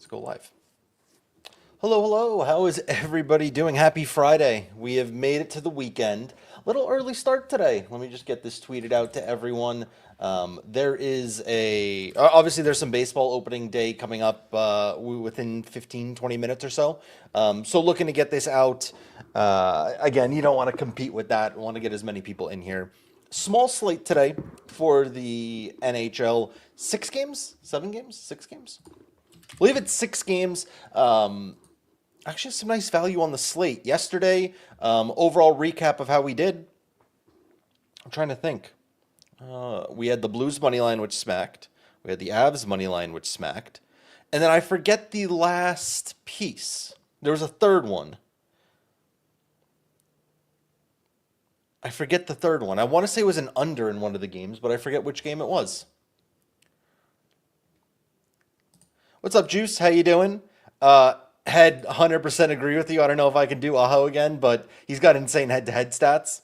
Let's go live. Hello, hello. How is everybody doing? Happy Friday. We have made it to the weekend. Little early start today. Let me just get this tweeted out to everyone. Obviously there's some baseball opening day coming up within 15, 20 minutes or so. So looking to get this out. Again, you don't want to compete with that. Want to get as many people in here. Small slate today for the NHL. 6 games? 7 games? 6 games? I believe it's 6 games. Actually, some nice value on the slate. Yesterday, overall recap of how we did. I'm trying to think. We had the Blues money line, which smacked. We had the Avs money line, which smacked. And then I forget the last piece. There was a third one. I forget the third one. I want to say it was an under in one of the games, but I forget which game it was. What's up, Juice? How you doing? Head 100% agree with you. I don't know if I can do Aho again, but he's got insane head-to-head stats.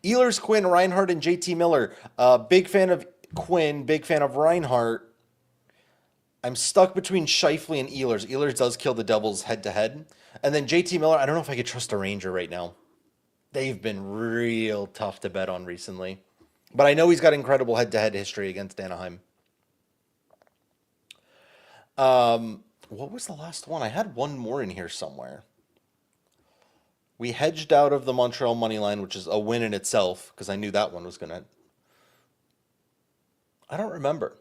Ehlers, Quinn, Reinhardt, and JT Miller. Big fan of Quinn, big fan of Reinhardt. I'm stuck between Scheifele and Ehlers. Ehlers does kill the Devils head-to-head. And then JT Miller, I don't know if I could trust a Ranger right now. They've been real tough to bet on recently. But I know he's got incredible head-to-head history against Anaheim. What was the last one? I had one more in here somewhere. We hedged out of the Montreal money line, which is a win in itself, because I knew that one was going to... I don't remember.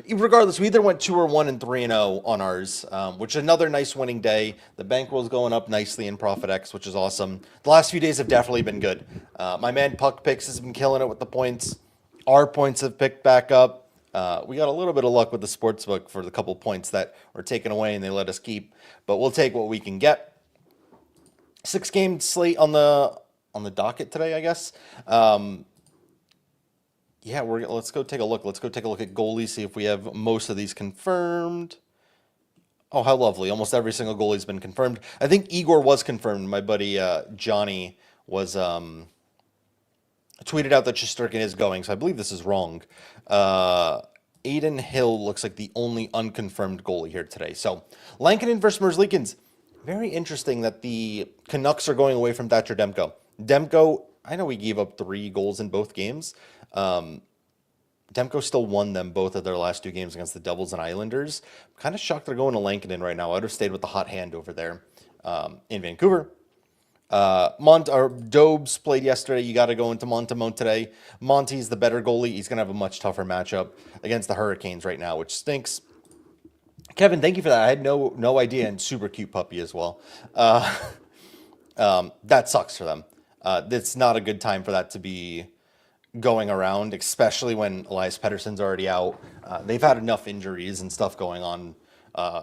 Regardless, we either went 2 or 1 and 3 and 0 on ours, which is another nice winning day. The bankroll's going up nicely in Profit X, which is awesome. The last few days have definitely been good. My man Puck Picks has been killing it with the points. Our points have picked back up. We got a little bit of luck with the sportsbook for the couple points that were taken away and they let us keep, but we'll take what we can get. 6-game slate on the docket today, I guess. Yeah, let's go take a look. Let's go take a look at goalies, see if we have most of these confirmed. Oh, how lovely. Almost every single goalie's been confirmed. I think Igor was confirmed. My buddy Johnny was tweeted out that Shesterkin is going, so I believe this is wrong. Aiden Hill looks like the only unconfirmed goalie here today. So, Lankinen versus Merzlikins. Very interesting that the Canucks are going away from Thatcher Demko. Demko, I know he gave up 3 goals in both games. Demko still won them both of their last 2 games against the Devils and Islanders. I'm kind of shocked they're going to Lankinen right now. I would have stayed with the hot hand over there in Vancouver. Dobes played yesterday. You got to go into Montemont today. Monty's the better goalie. He's going to have a much tougher matchup against the Hurricanes right now, which stinks. Kevin, thank you for that. I had no idea, and super cute puppy as well. That sucks for them. It's not a good time for that to be going around, especially when Elias Pettersson's already out. They've had enough injuries and stuff going on.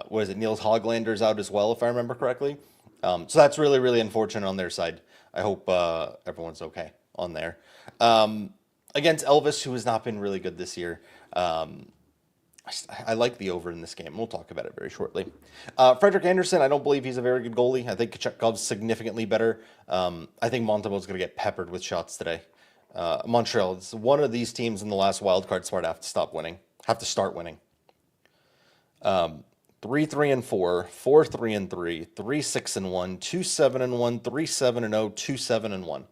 What is it? Niels Hoglander's out as well, if I remember correctly. So that's really, really unfortunate on their side. I hope everyone's okay on there. Against Elvis, who has not been really good this year. I like the over in this game. We'll talk about it very shortly. Frederick Anderson, I don't believe he's a very good goalie. I think Kachkov's significantly better. I think Montemot's going to get peppered with shots today. Montreal, it's one of these teams in the last wildcard spot have to start winning. 3-3-4, 4-3-3, 3-6-1, 2-7-1, 3-7-0, 2-7-1.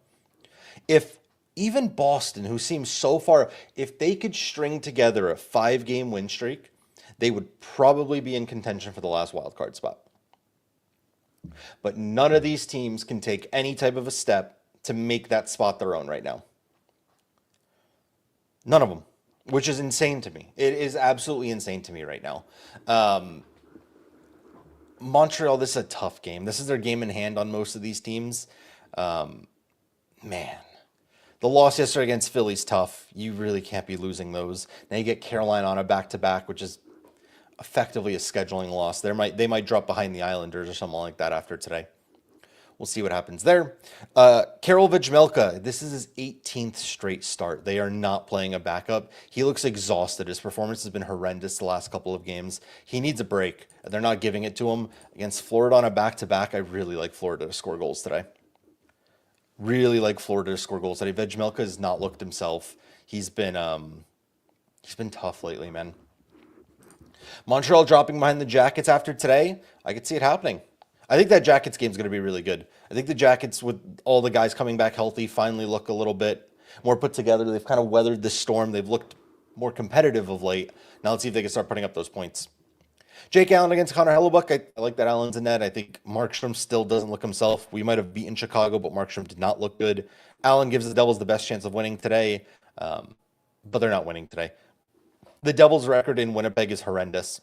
If even Boston, who seems so far, if they could string together a 5-game win streak, they would probably be in contention for the last wildcard spot. But none of these teams can take any type of a step to make that spot their own right now. None of them, which is insane to me. It is absolutely insane to me right now. Montreal, this is a tough game. This is their game in hand on most of these teams. Man, the loss yesterday against Philly's tough. You really can't be losing those. Now you get Carolina on a back-to-back, which is effectively a scheduling loss. They might drop behind the Islanders or something like that after today. We'll see what happens there. Karel Vejmelka, this is his 18th straight start. They are not playing a backup. He looks exhausted. His performance has been horrendous the last couple of games. He needs a break. They're not giving it to him. Against Florida on a back-to-back, I really like Florida to score goals today. Really like Florida to score goals today. Vejmelka has not looked himself. He's been tough lately, man. Montreal dropping behind the Jackets after today, I could see it happening. I think that Jackets game is going to be really good. I think the Jackets, with all the guys coming back healthy, finally look a little bit more put together. They've kind of weathered this storm. They've looked more competitive of late. Now let's see if they can start putting up those points. Jake Allen against Connor Hellebuck. I like that Allen's in net. I think Markstrom still doesn't look himself. We might have beaten Chicago, but Markstrom did not look good. Allen gives the Devils the best chance of winning today, but they're not winning today. The Devils' record in Winnipeg is horrendous.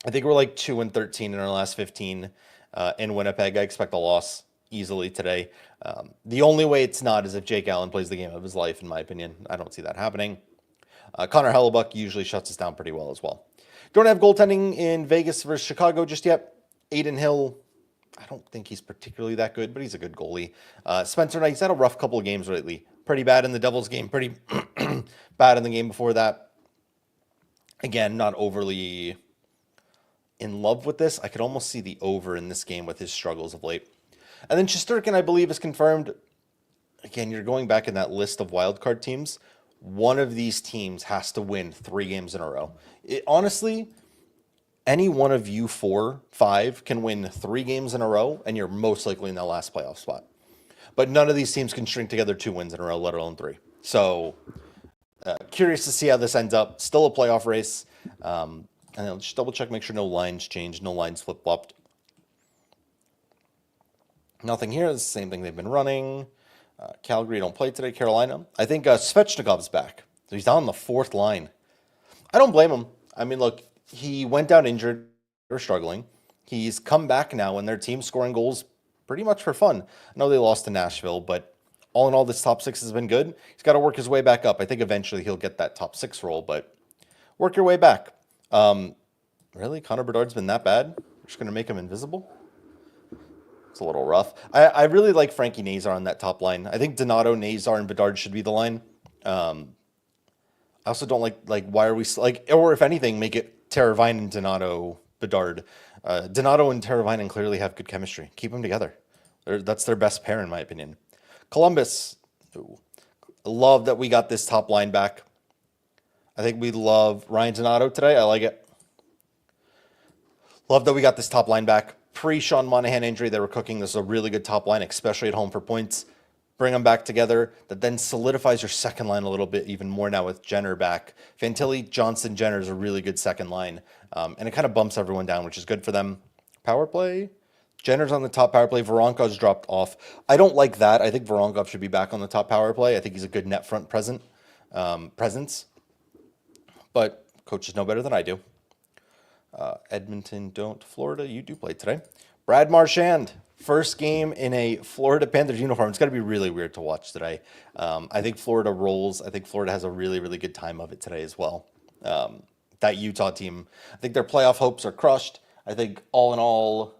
I think we're like 2-13 in our last 15 in Winnipeg. I expect a loss easily today. The only way it's not is if Jake Allen plays the game of his life, in my opinion. I don't see that happening. Connor Hellebuck usually shuts us down pretty well as well. Don't have goaltending in Vegas versus Chicago just yet. Aiden Hill, I don't think he's particularly that good, but he's a good goalie. Spencer Knight, he's had a rough couple of games lately. Pretty bad in the Devils game, pretty bad in the game before that. Again, not overly in love with this. I could almost see the over in this game with his struggles of late. And then Shesterkin, I believe, is confirmed. Again, you're going back in that list of wildcard teams. One of these teams has to win 3 games in a row. Honestly, any one of you 4, 5 can win 3 games in a row, and you're most likely in that last playoff spot. But none of these teams can string together 2 wins in a row, let alone 3. So, curious to see how this ends up. Still a playoff race. And I'll just double check, make sure no lines changed, no lines flip-flopped. Nothing here. It's the same thing they've been running. Calgary don't play today. Carolina. I think Svechnikov's back. So he's down on the 4th line. I don't blame him. I mean, look, he went down injured or struggling. He's come back now, and their team's scoring goals pretty much for fun. I know they lost to Nashville, but all in all, this top 6 has been good. He's got to work his way back up. I think eventually he'll get that top 6 role, but work your way back. Really? Connor Bedard's been that bad? We're just going to make him invisible? It's a little rough. I really like Frankie Nazar on that top line. I think Donato, Nazar, and Bedard should be the line. I also don't like why are we or if anything, make it Teravainen, Donato, Bedard. Donato and Teravainen clearly have good chemistry. Keep them together. That's their best pair in my opinion. Columbus, love that we got this top line back. I think we love Ryan Donato today. I like it. Love that we got this top line back. Pre-Sean Monahan injury, they were cooking. This is a really good top line, especially at home for points. Bring them back together. That then solidifies your second line a little bit even more now with Jenner back. Fantilli, Johnson, Jenner is a really good second line. And it kind of bumps everyone down, which is good for them. Power play. Jenner's on the top power play. Voronkov's dropped off. I don't like that. I think Voronkov should be back on the top power play. I think he's a good net front presence. But coaches know better than I do. Edmonton don't. Florida, you do play today. Brad Marchand, first game in a Florida Panthers uniform. It's got to be really weird to watch today. I think Florida rolls. I think Florida has a really, really good time of it today as well. That Utah team, I think their playoff hopes are crushed. I think all in all,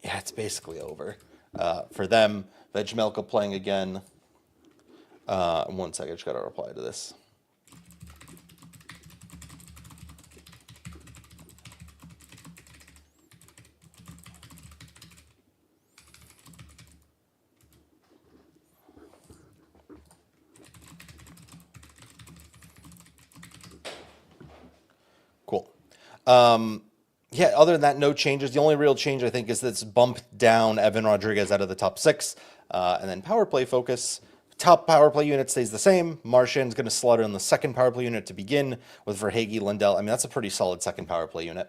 yeah, it's basically over for them. Vejmelka playing again. 1 second, I just got to reply to this. Cool. Yeah, other than that, no changes. The only real change, I think, is this bump down Evan Rodriguez out of the top 6. And then power play focus. Top power play unit stays the same. Marchand's going to slaughter in the second power play unit to begin with Verhaeghe, Lindell. I mean, that's a pretty solid second power play unit.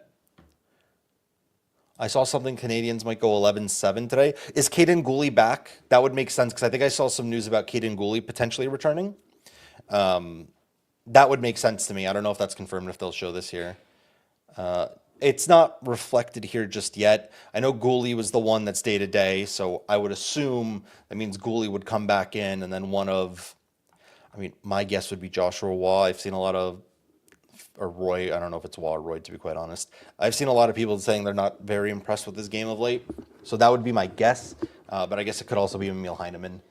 I saw something Canadians might go 11-7 today. Is Caden Gooley back? That would make sense because I think I saw some news about Caden Gooley potentially returning. That would make sense to me. I don't know if that's confirmed, if they'll show this here. It's not reflected here just yet. I know Gooley was the one that's day-to-day, so I would assume that means Gooley would come back in, and then my guess would be Joshua Waugh. I've seen a lot of, or Roy, I don't know if it's Waugh or Roy, to be quite honest. I've seen a lot of people saying they're not very impressed with this game of late, so that would be my guess, but I guess it could also be Emil Heineman.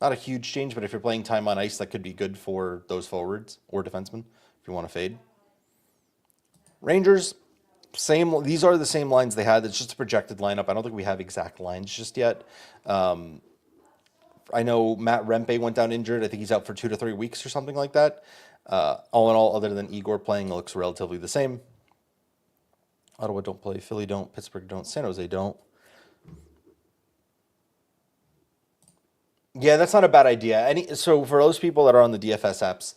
Not a huge change, but if you're playing time on ice, that could be good for those forwards or defensemen if you want to fade. Rangers, same. These are the same lines they had. It's just a projected lineup. I don't think we have exact lines just yet. I know Matt Rempe went down injured. I think he's out for 2 to 3 weeks or something like that. All in all, other than Igor playing, it looks relatively the same. Ottawa don't play, Philly don't, Pittsburgh don't, San Jose don't. Yeah, that's not a bad idea. So for those people that are on the DFS apps,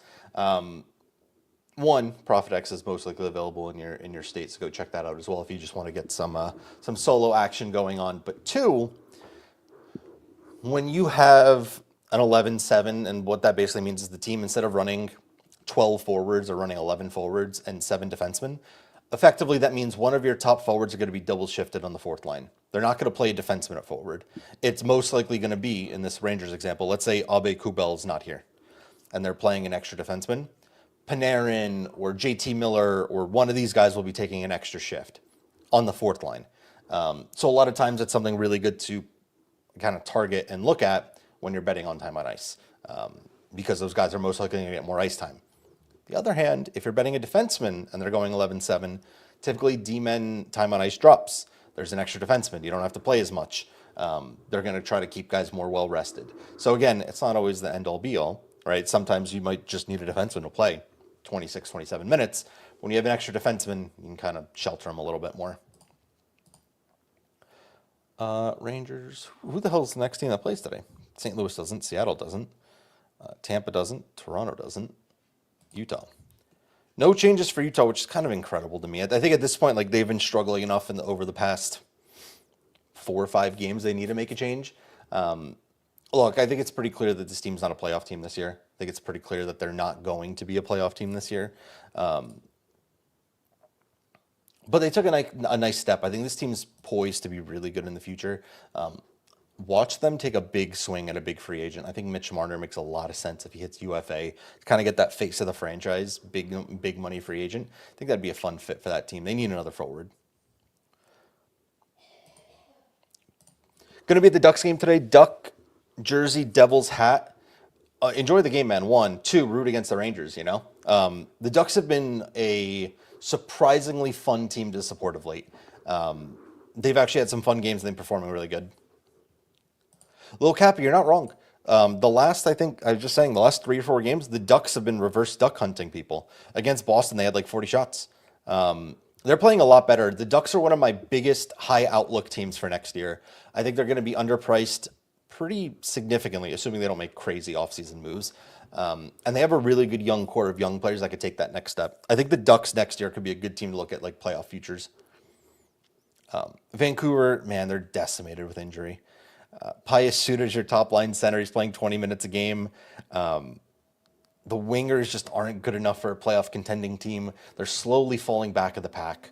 one, ProfitX is most likely available in your state, so go check that out as well if you just want to get some solo action going on. But two, when you have an 11-7, and what that basically means is the team, instead of running 12 forwards, are running 11 forwards and 7 defensemen. Effectively, that means one of your top forwards are going to be double shifted on the fourth line. They're not going to play a defenseman at forward. It's most likely going to be, in this Rangers example, let's say Abe Kubel is not here, and they're playing an extra defenseman. Panarin or JT Miller or one of these guys will be taking an extra shift on the fourth line. So a lot of times it's something really good to kind of target and look at when you're betting on time on ice, because those guys are most likely going to get more ice time. The other hand, if you're betting a defenseman and they're going 11-7, typically D-men time on ice drops. There's an extra defenseman. You don't have to play as much. They're going to try to keep guys more well rested. So again, it's not always the end all be all, right? Sometimes you might just need a defenseman to play 26, 27 minutes. When you have an extra defenseman, you can kind of shelter them a little bit more. Rangers. Who the hell is the next team that plays today? St. Louis doesn't. Seattle doesn't. Tampa doesn't. Toronto doesn't. Utah. No changes for Utah, which is kind of incredible to me. I think at this point, like, they've been struggling enough over the past 4 or 5 games. They need to make a change. Look, I think it's pretty clear that this team's not a playoff team this year. I think it's pretty clear that they're not going to be a playoff team this year. But they took a nice step. I think this team's poised to be really good in the future. Watch them take a big swing at a big free agent. I think Mitch Marner makes a lot of sense if he hits UFA to kind of get that face of the franchise, big money free agent. I think that'd be a fun fit for that team. They need another forward. Going to be at the Ducks game today. Duck jersey, Devils hat. Enjoy the game, man. 1, 2, root against the Rangers, you know? The Ducks have been a surprisingly fun team to support of late. They've actually had some fun games and they're performing really good. Lil Cappy, you're not wrong. The last 3 or 4 games, the Ducks have been reverse duck hunting people. Against Boston, they had like 40 shots. They're playing a lot better. The Ducks are one of my biggest high outlook teams for next year. I think they're going to be underpriced pretty significantly, assuming they don't make crazy offseason moves. And they have a really good young core of young players that could take that next step. I think the Ducks next year could be a good team to look at, like playoff futures. Vancouver, man, they're decimated with injury. Pius Suter's your top line center. He's playing 20 minutes a game. The wingers just aren't good enough for a playoff contending team. They're slowly falling back of the pack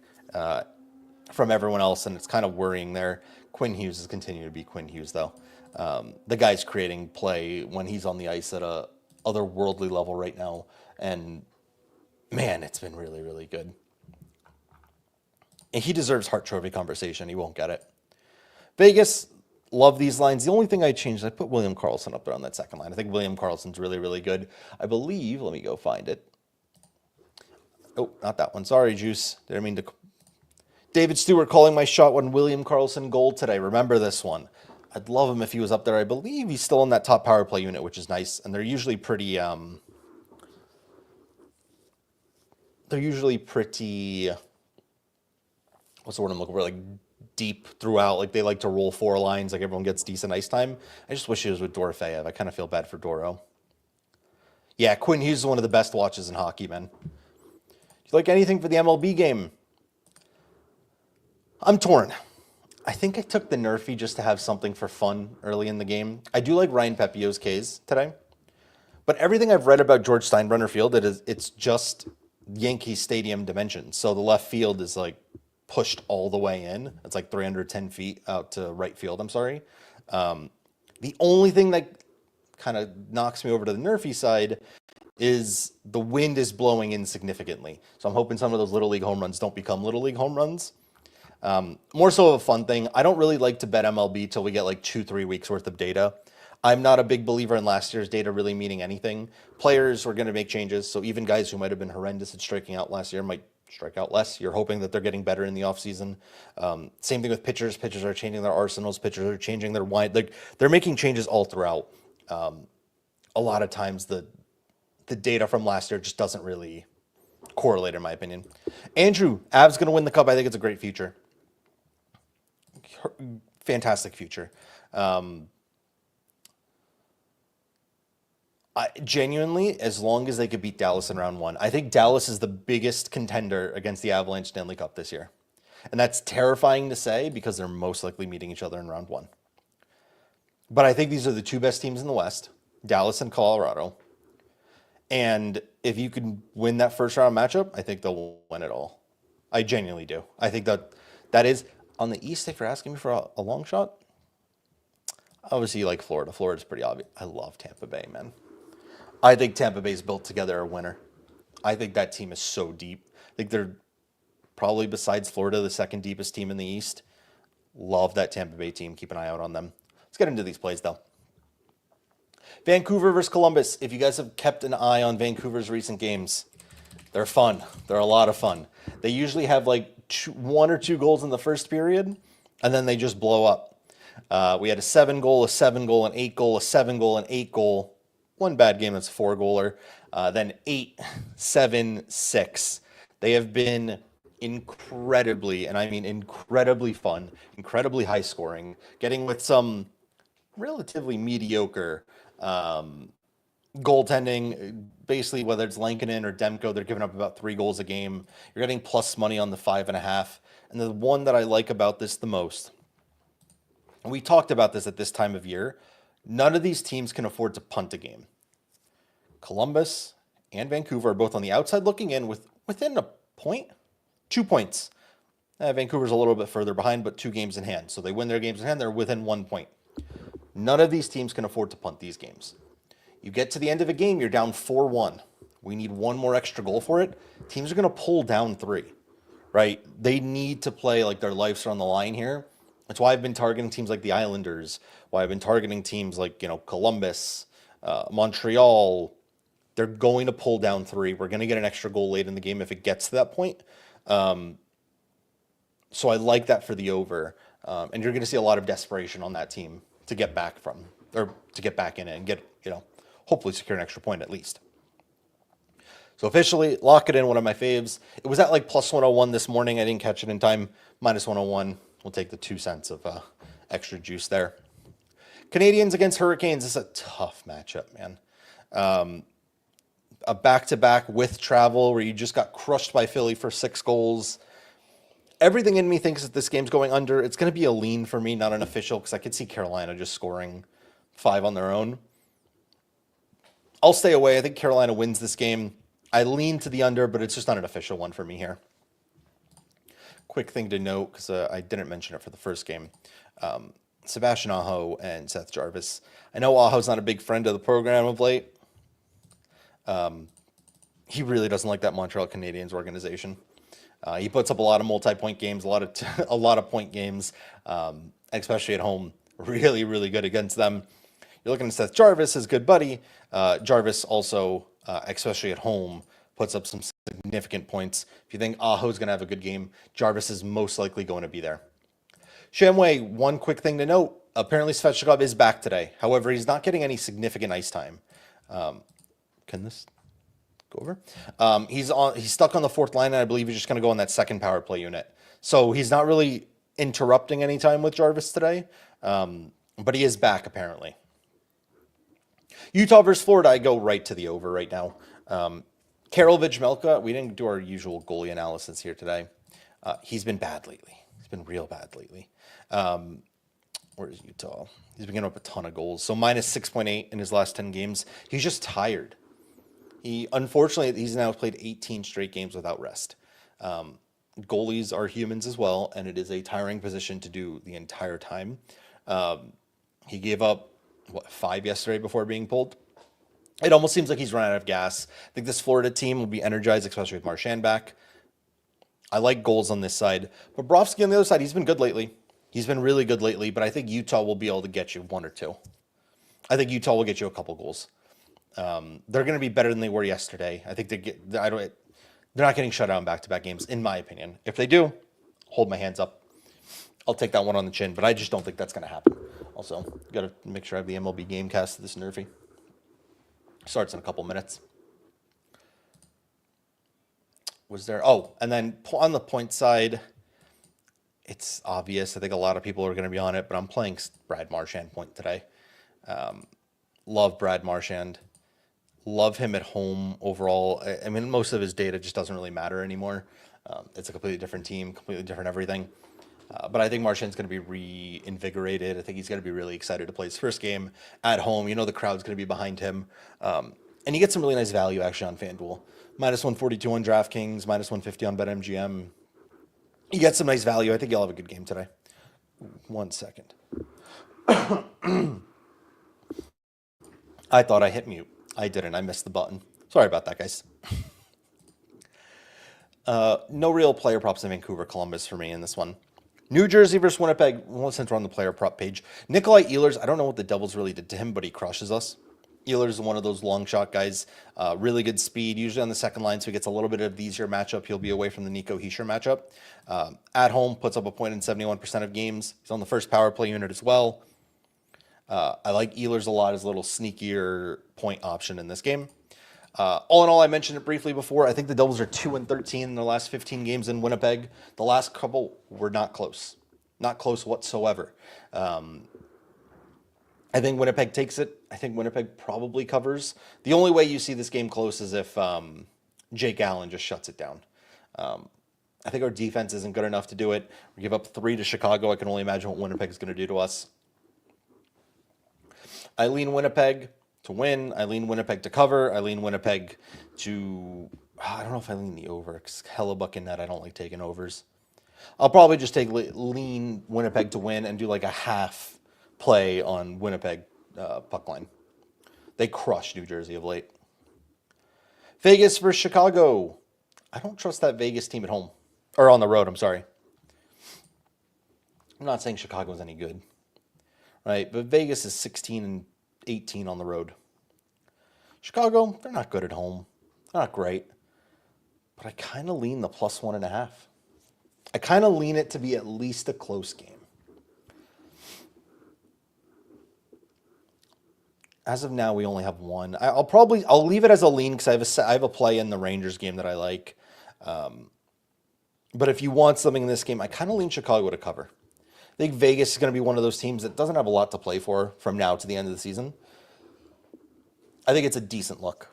from everyone else, and it's kind of worrying there. Quinn Hughes is continuing to be Quinn Hughes, though. The guy's creating play when he's on the ice at a otherworldly level right now, and man, it's been really, really good. And he deserves Hart Trophy conversation. He won't get it. Vegas, love these lines. The only thing I changed, I put William Karlsson up there on that second line. I think William Karlsson's really, really good. I believe, let me go find it. Oh, not that one. Sorry, Juice. Didn't mean to. David Stewart calling my shot when William Karlsson gold today. Remember this one. I'd love him if he was up there. I believe he's still in that top power play unit, which is nice. And they're usually pretty, what's the word I'm looking for? Like deep throughout. Like they like to roll 4 lines. Like everyone gets decent ice time. I just wish he was with Dorofeyev. I kind of feel bad for Doro. Yeah, Quinn Hughes is one of the best watches in hockey, man. Do you like anything for the MLB game? I'm torn. I think I took the Nerfy just to have something for fun early in the game. I do like Ryan Pepio's Ks today. But everything I've read about George Steinbrenner Field, it's just Yankee Stadium dimensions. So the left field is like pushed all the way in. It's like 310 feet out to right field, I'm sorry. The only thing that kind of knocks me over to the Nerfy side is the wind is blowing insignificantly. So I'm hoping some of those Little League home runs don't become Little League home runs. More so of a fun thing. I don't really like to bet MLB till we get like 2-3 weeks worth of data. I'm not a big believer in last year's data really meaning anything. Players are going to make changes, so even guys who might have been horrendous at striking out last year might strike out less. You're hoping that they're getting better in the offseason. Same thing with pitchers. Pitchers are changing their arsenals. Pitchers are changing their wind. They're making changes all throughout. A lot of times the the data from last year just doesn't really correlate, in my opinion. Andrew, Avs going to win the cup. I think it's a great future. Fantastic future. Genuinely, as long as they could beat Dallas in round one, I think Dallas is the biggest contender against the Avalanche Stanley Cup this year. And that's terrifying to say because they're most likely meeting each other in round one. But I think these are the two best teams in the West, Dallas and Colorado. And if you can win that first round matchup, I think they'll win it all. I genuinely do. I think that is on the East. If you're asking me for a long shot, obviously you like Florida. Florida's pretty obvious. I love Tampa Bay, man. I think Tampa Bay's built together a winner. I think that team is so deep. I think they're probably, besides Florida, the second deepest team in the East. Love that Tampa Bay team. Keep an eye out on them. Let's get into these plays, though. Vancouver versus Columbus. If you guys have kept an eye on Vancouver's recent games, they're fun. They're a lot of fun. They usually have like 1 or 2 goals in the first period, and then they just blow up. We had a 7-goal, a 7-goal, an 8-goal, a 7-goal, an 8-goal. One bad game that's a 4-goaler. Then 8, 7, 6. They have been incredibly, and I mean incredibly fun, incredibly high scoring, getting with some relatively mediocre goaltending. Basically, whether it's Lankinen or Demko, they're giving up about 3 goals a game. You're getting plus money on the 5.5. And the one that I like about this the most, and we talked about this at this time of year, none of these teams can afford to punt a game. Columbus and Vancouver are both on the outside looking in within a point, 2 points. Vancouver's a little bit further behind, but 2 games in hand. So they win their games in hand, they're within 1 point. None of these teams can afford to punt these games. You get to the end of a game, you're down 4-1. We need 1 more extra goal for it. Teams are going to pull down 3, right? They need to play like their lives are on the line here. That's why I've been targeting teams like the Islanders, why I've been targeting teams like, Columbus, Montreal. They're going to pull down 3. We're going to get an extra goal late in the game if it gets to that point. So I like that for the over. And you're going to see a lot of desperation on that team to get back from, or to get back in it and get, hopefully secure an extra point at least. So officially, lock it in, one of my faves. It was at like plus 101 this morning. I didn't catch it in time. Minus 101. We'll take the 2 cents of extra juice there. Canadians against Hurricanes. This is a tough matchup, man. A back-to-back with travel where you just got crushed by Philly for 6 goals. Everything in me thinks that this game's going under. It's going to be a lean for me, not an official, because I could see Carolina just scoring 5 on their own. I'll stay away. I think Carolina wins this game. I lean to the under, but it's just not an official one for me here. Quick thing to note, because I didn't mention it for the first game. Sebastian Aho and Seth Jarvis. I know Aho's not a big friend of the program of late. He really doesn't like that Montreal Canadiens organization. He puts up a lot of multi-point games, a lot of point games, especially at home. Really, really good against them. You're looking at Seth Jarvis, his good buddy. Jarvis also, especially at home, puts up some significant points. If you think Aho's going to have a good game, Jarvis is most likely going to be there. Shamway, one quick thing to note. Apparently Svechnikov is back today. However, he's not getting any significant ice time. Can this go over? He's stuck on the 4th line, and I believe he's just going to go on that second power play unit. So he's not really interrupting any time with Jarvis today, but he is back apparently. Utah versus Florida, I go right to the over right now. Karel Vejmelka, we didn't do our usual goalie analysis here today. He's been bad lately. He's been real bad lately. Where's Utah? He's been getting up a ton of goals. So minus 6.8 in his last 10 games. He's just tired. Unfortunately, he's now played 18 straight games without rest. Goalies are humans as well, and it is a tiring position to do the entire time. He gave up, 5 yesterday before being pulled. It almost seems like he's run out of gas. I think this Florida team will be energized, especially with Marchand back. I like goals on this side. Bobrovsky on the other side, he's been good lately. He's been really good lately, but I think Utah will be able to get you 1 or 2. I think Utah will get you a couple goals. They're going to be better than they were yesterday. I think they're not getting shut out in back-to-back games, in my opinion. If they do, hold my hands up. I'll take that one on the chin, but I just don't think that's going to happen. Also, got to make sure I have the MLB game cast of this Nerfy. Starts in a couple minutes. was there? Oh, and then on the point side, it's obvious. I think a lot of people are going to be on it, but I'm playing Brad Marchand point today. Love Brad Marchand. Love him at home overall. I mean, most of his data just doesn't really matter anymore. It's a completely different team, completely different everything. But I think Marchand's going to be reinvigorated. I think he's going to be really excited to play his first game at home. You know the crowd's going to be behind him. And you get some really nice value actually on FanDuel. Minus 142 on DraftKings, minus 150 on BetMGM. You get some nice value. I think you'll have a good game today. 1 second. I thought I hit mute. I didn't. I missed the button. Sorry about that, guys. No real player props in Vancouver, Columbus for me in this one. New Jersey versus Winnipeg. Well, since we're on the player prop page, Nikolai Ehlers. I don't know what the Devils really did to him, but he crushes us. Ehlers is one of those long shot guys. Really good speed, usually on the second line, so he gets a little bit of the easier matchup. He'll be away from the Nico Hischier matchup. At home, puts up a point in 71% of games. He's on the first power play unit as well. I like Ehlers a lot as a little sneakier point option in this game. All in all, I mentioned it briefly before. I think the Devils are 2-13 in their last 15 games in Winnipeg. The last couple were not close. Not close whatsoever. I think Winnipeg takes it. I think Winnipeg probably covers. The only way you see this game close is if Jake Allen just shuts it down. I think our defense isn't good enough to do it. We give up 3 to Chicago. I can only imagine what Winnipeg is going to do to us. I lean Winnipeg to win. I lean Winnipeg to cover. I lean Winnipeg to... I don't know if I lean the over, because Hellebuck in net, I don't like taking overs. I'll probably just lean Winnipeg to win and do like a half play on Winnipeg puck line. They crushed New Jersey of late. Vegas versus Chicago. I don't trust that Vegas team at home. Or on the road, I'm sorry. I'm not saying Chicago's any good. Right? But Vegas is 16-18 on the road. Chicago, they're not good at home. They're not great. But I kind of lean the plus 1.5. I kind of lean it to be at least a close game. As of now, we only have one. I'll leave it as a lean because I have a play in the Rangers game that I like. But if you want something in this game, I kind of lean Chicago to cover. I think Vegas is going to be one of those teams that doesn't have a lot to play for from now to the end of the season. I think it's a decent look.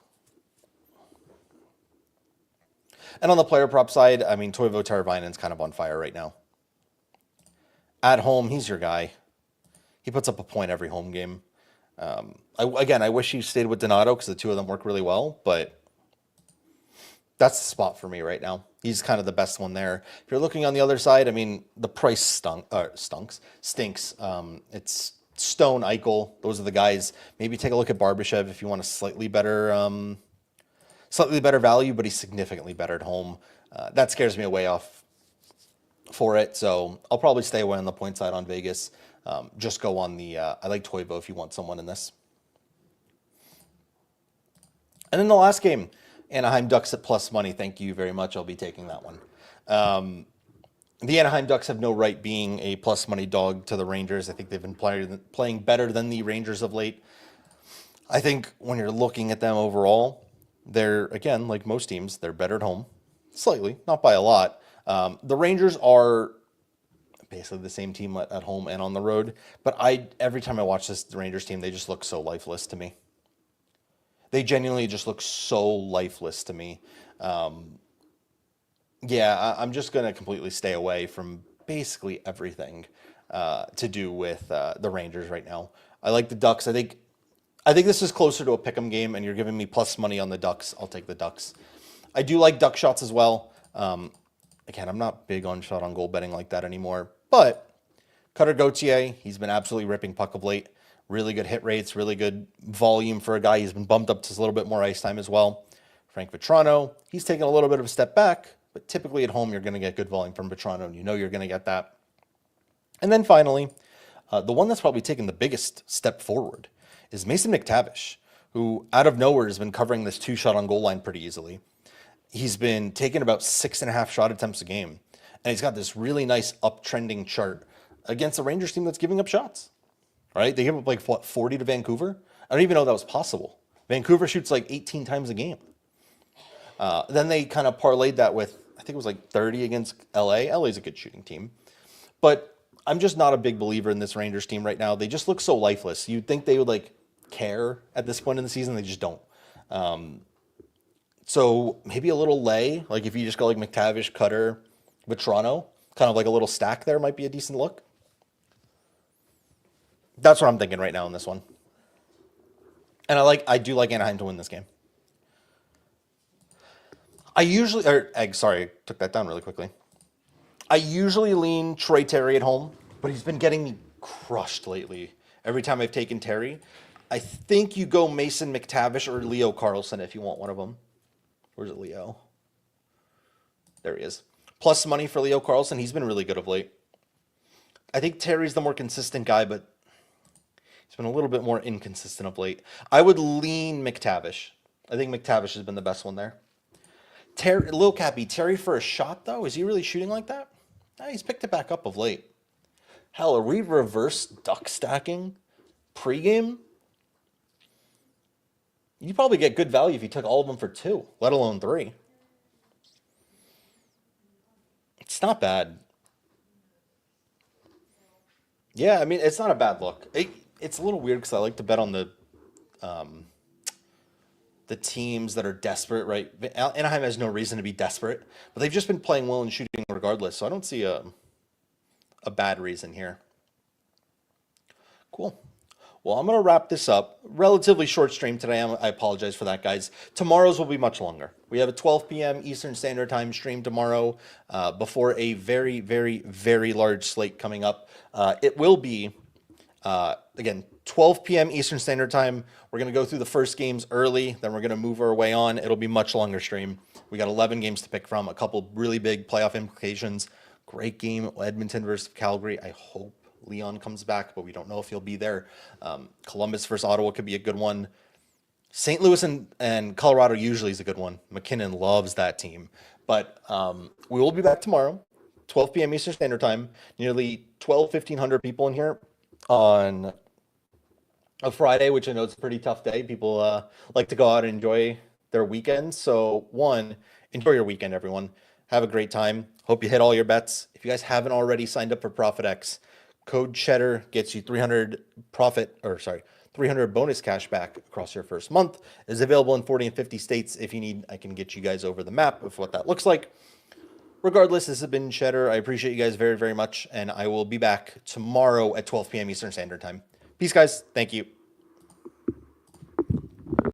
And on the player prop side, I mean, Toivo Teravainen's kind of on fire right now. At home, he's your guy. He puts up a point every home game. I wish he stayed with Donato because the two of them work really well, but that's the spot for me right now. He's kind of the best one there. If you're looking on the other side, I mean, the price stinks. It's Stone, Eichel. Those are the guys. Maybe take a look at Barbashev if you want a slightly better value, but he's significantly better at home. That scares me away off for it, so I'll probably stay away on the point side on Vegas. Just go on the, I like Toivo if you want someone in this. And then the last game, Anaheim Ducks at plus money. Thank you very much. I'll be taking that one. The Anaheim Ducks have no right being a plus money dog to the Rangers. I think they've been playing better than the Rangers of late. I think when you're looking at them overall, they're, again, like most teams, they're better at home. Slightly, not by a lot. The Rangers are basically the same team at home and on the road. But every time I watch this Rangers team, they just look so lifeless to me. They genuinely just look so lifeless to me. I'm just going to completely stay away from basically everything to do with the Rangers right now. I like the Ducks. I think this is closer to a pick'em game, and you're giving me plus money on the Ducks. I'll take the Ducks. I do like duck shots as well. Again, I'm not big on shot on goal betting like that anymore. But Cutter Gauthier, he's been absolutely ripping puck of late. Really good hit rates, really good volume for a guy. He's been bumped up to a little bit more ice time as well. Frank Vetrano, he's taken a little bit of a step back, but typically at home you're going to get good volume from Vetrano, and you know you're going to get that. And then finally, the one that's probably taken the biggest step forward is Mason McTavish, who out of nowhere has been covering this 2-shot on goal line pretty easily. He's been taking about 6.5 shot attempts a game, and he's got this really nice uptrending chart against a Rangers team that's giving up shots. Right? They give up like 40 to Vancouver. I don't even know that was possible. Vancouver shoots like 18 times a game. Then they kind of parlayed that with, I think it was like 30 against LA. LA's a good shooting team. But I'm just not a big believer in this Rangers team right now. They just look so lifeless. You'd think they would like care at this point in the season. They just don't. So maybe a little lay, like if you just go like McTavish, Cutter, Vetrano, kind of like a little stack there might be a decent look. That's what I'm thinking right now in this one. And I do like Anaheim to win this game. Sorry, I took that down really quickly. I usually lean Troy Terry at home, but he's been getting me crushed lately. Every time I've taken Terry, I think you go Mason McTavish or Leo Carlson if you want one of them. Where's it, Leo? There he is. Plus money for Leo Carlson. He's been really good of late. I think Terry's the more consistent guy, but he's been a little bit more inconsistent of late. I would lean McTavish. I think McTavish has been the best one there. Lil Cappy, Terry for a shot, though? Is he really shooting like that? He's picked it back up of late. Hell, are we reverse duck stacking pregame? You'd probably get good value if you took all of them for 2, let alone 3. It's not bad. Yeah, I mean, it's not a bad look. It's a little weird because I like to bet on the teams that are desperate, right? Anaheim has no reason to be desperate, but they've just been playing well and shooting regardless, so I don't see a bad reason here. Cool. Well, I'm going to wrap this up. Relatively short stream today. I apologize for that, guys. Tomorrow's will be much longer. We have a 12 p.m. Eastern Standard Time stream tomorrow before a very, very, very large slate coming up. It will be, again, 12 p.m. Eastern Standard Time. We're going to go through the first games early. Then we're going to move our way on. It'll be much longer stream. We got 11 games to pick from, a couple really big playoff implications. Great game, Edmonton versus Calgary. I hope Leon comes back, but we don't know if he'll be there. Columbus versus Ottawa could be a good one. St. Louis and Colorado usually is a good one. McKinnon loves that team. But we will be back tomorrow, 12 p.m. Eastern Standard Time. Nearly 1,500 people in here on a Friday, which I know it's a pretty tough day. People like to go out and enjoy their weekend. So, enjoy your weekend, everyone. Have a great time. Hope you hit all your bets. If you guys haven't already signed up for ProfitX, code Cheddar gets you 300 bonus cash back across your first month. It is available in 40 and 50 states. If you need, I can get you guys over the map of what that looks like. Regardless, this has been Cheddar. I appreciate you guys very, very much, and I will be back tomorrow at 12 p.m. Eastern Standard Time. Peace, guys. Thank you.